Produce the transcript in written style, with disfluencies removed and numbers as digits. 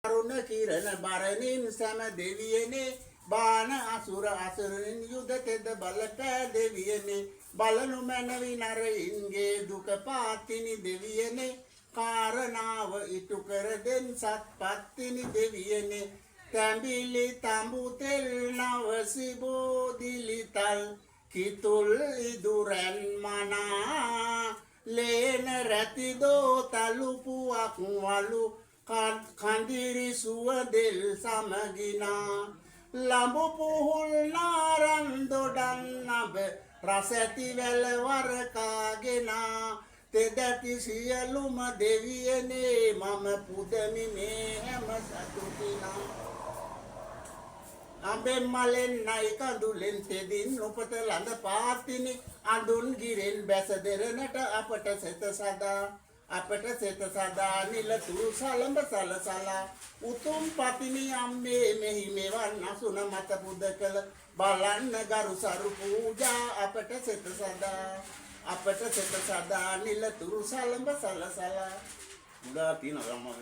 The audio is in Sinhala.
අරුණ කිරණ බරණින් සෑම දෙවියනේ බාන අසුර අසුරින් යුද තෙද බල පෑදෙවියනේ බලනු මැනවි නරයින්ගේ දුක පාතිනි දෙවියනේ කාරණාව ඉටු කර දෙන් සත්පත්තිනි දෙවියනේ තැඹිලි තඹු තෙල් නවසි බෝදිලිතල් කිතුල් ඉදුරැන් මනා ලේන රැතිදෝ තලුපුවක් වලු කඳිරි සුවදෙල් සමගිනා ලඹු පුහුල් නාරන් දොඩන් නබ රසැති වැල වරකාගෙනා තෙදැති සියලුම දෙවියනේ මම පුදමි මේ හැම සතුටිනා අඹෙන් මලෙන් නයි කඳුලෙන් තෙදින් උපත ළඳ පාතිනි අඳුන් ගිරෙන් බැස දෙරනට අපට සෙත සදා නිලතුරු සලඹ සලසලා උතුම් පතිනි අම්මේ මෙහි මෙවන් අසුන මත පුද කළ බලන්න ගරු සරු පූජා අපට සෙත සදා නිලතුරු සලඹ සලසලා උදා තියනවා